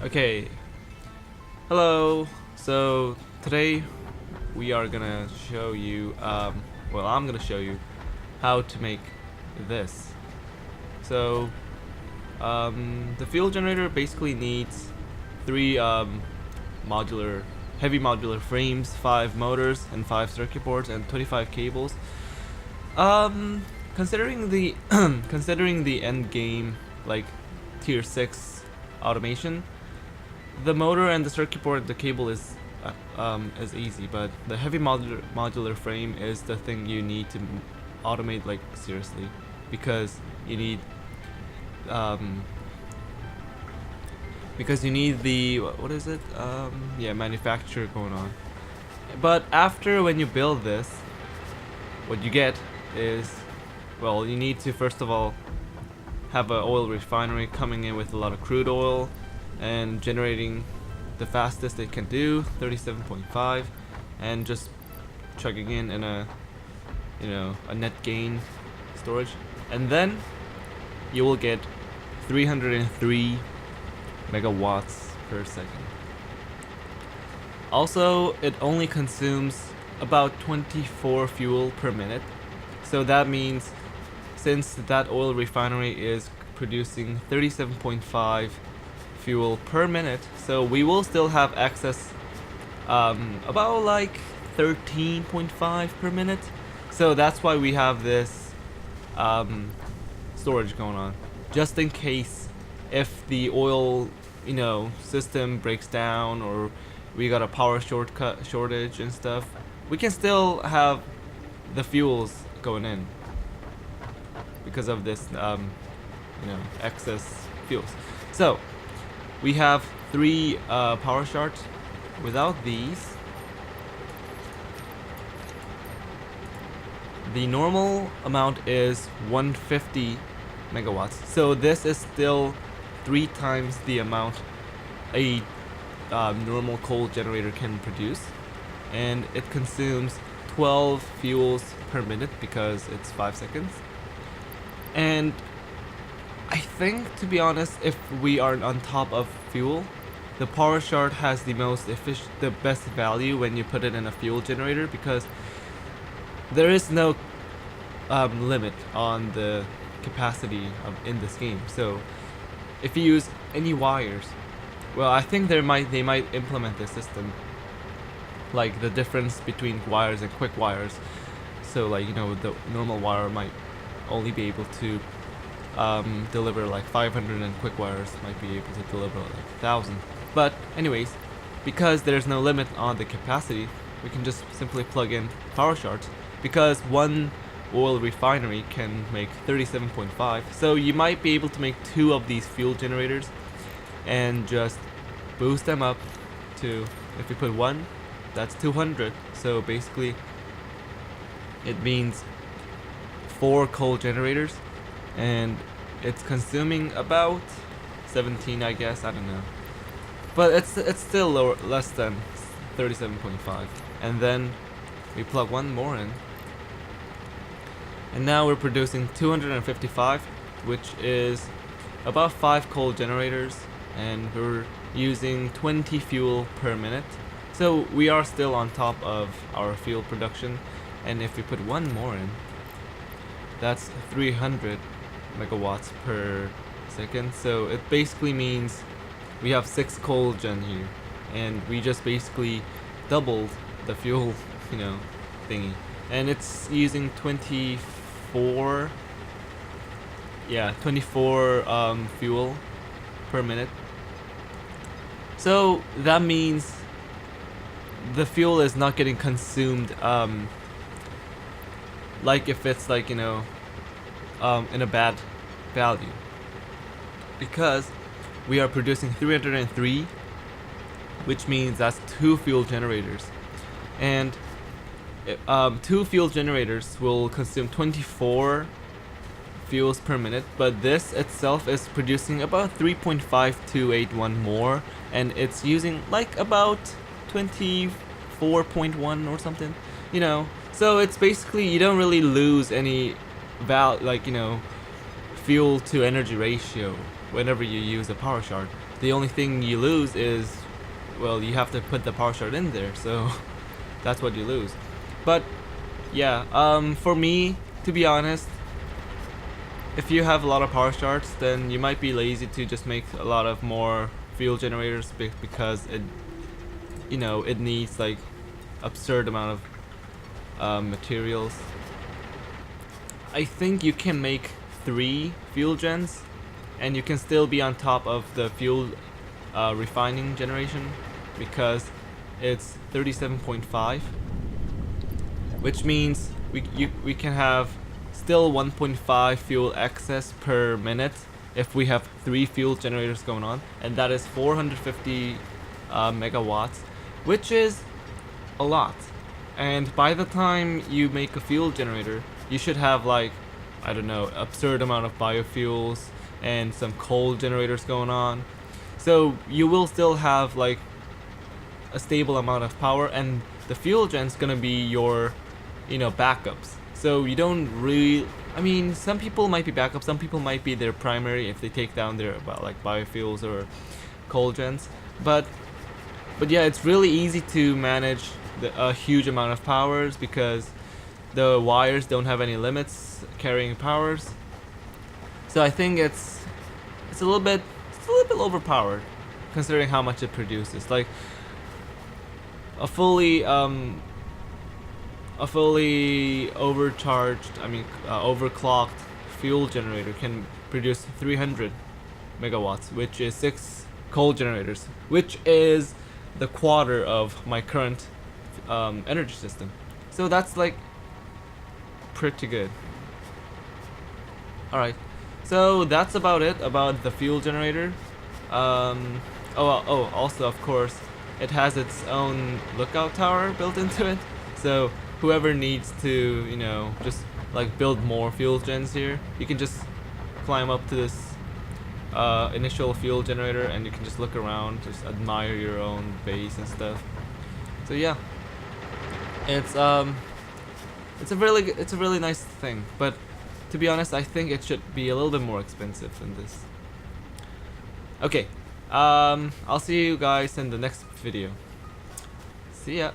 Okay, hello. So today we are gonna show you, well, I'm gonna show you how to make this. So, the fuel generator basically needs three modular, heavy modular frames, 5 motors, and 5 circuit boards, and 25 cables. Considering the considering the end game, like tier 6 automation, the motor and the circuit board, the cable is easy, but the heavy modular frame is the thing you need to automate, like, seriously, because you need um, the what is it? Yeah, manufacturer going on. But after, when you build this, what you get is, well, you need to first of all have an oil refinery coming in with a lot of crude oil and generating the fastest it can do, 37.5, and just chugging in a a net gain storage, and then you will get 303 megawatts per second. Also, it only consumes about 24 fuel per minute, so that means, since that oil refinery is producing 37.5 fuel per minute, so we will still have access about like 13.5 per minute. So that's why we have this storage going on, just in case if the oil system breaks down, or we got a power shortage and stuff, we can still have the fuels going in because of this excess fuels. So we have 3 power shards. Without these, the normal amount is 150 megawatts. So this is still 3 times the amount a normal coal generator can produce, and it consumes 12 fuels per minute because it's 5 seconds. And I think, to be honest, if we are on top of fuel, the power shard has the best value when you put it in a fuel generator, because there is no limit on the capacity in this game. So if you use any wires, well, I think they might implement this system, like the difference between wires and quick wires. So, like, the normal wire might only be able to deliver like 500, and quick wires might be able to deliver like 1,000. But anyways, because there's no limit on the capacity, we can just simply plug in power shards, because one oil refinery can make 37.5. So you might be able to make 2 of these fuel generators and just boost them up to, if we put 1, that's 200. So basically it means 4 coal generators, and it's consuming about 17, I guess, I don't know, but it's still less than 37.5. And then we plug 1 more in, and now we're producing 255, which is about 5 coal generators, and we're using 20 fuel per minute. So we are still on top of our fuel production. And if we put 1 more in, that's 300 megawatts per second. So it basically means we have 6 coal gen here, and we just basically doubled the fuel thingy, and it's using 24 fuel per minute. So that means the fuel is not getting consumed like if it's like in a bad value, because we are producing 303, which means that's 2 fuel generators, and 2 fuel generators will consume 24 fuels per minute, but this itself is producing about 3.5281 more, and it's using like about 24.1 or something, so it's basically, you don't really lose any fuel to energy ratio whenever you use a power shard. The only thing you lose is, well, you have to put the power shard in there, so that's what you lose. But yeah, for me, to be honest, if you have a lot of power shards, then you might be lazy to just make a lot of more fuel generators because it, you know, it needs like absurd amount of materials. I think you can make 3 fuel gens, and you can still be on top of the fuel refining generation because it's 37.5, which means we can have still 1.5 fuel excess per minute if we have 3 fuel generators going on, and that is 450 megawatts, which is a lot. And by the time you make a fuel generator, you should have like, I don't know, absurd amount of biofuels and some coal generators going on. So you will still have like a stable amount of power, and the fuel gen's gonna be your, you know, backups. So you don't really, I mean, some people might be backups, some people might be their primary if they take down their like biofuels or coal gens. But yeah, it's really easy to manage a huge amount of powers because the wires don't have any limits carrying powers. So I think it's a little bit overpowered considering how much it produces. Like a fully overcharged, overclocked fuel generator can produce 300 megawatts, which is 6 coal generators, which is the quarter of my current energy system. So that's like pretty good. Alright, so that's about it about the fuel generator. Also, of course, it has its own lookout tower built into it. So whoever needs to, you know, just like build more fuel gens here, you can just climb up to this initial fuel generator and you can just look around, just admire your own base and stuff. So yeah, it's a really nice thing, but to be honest, I think it should be a little bit more expensive than this. Okay, I'll see you guys in the next video. See ya.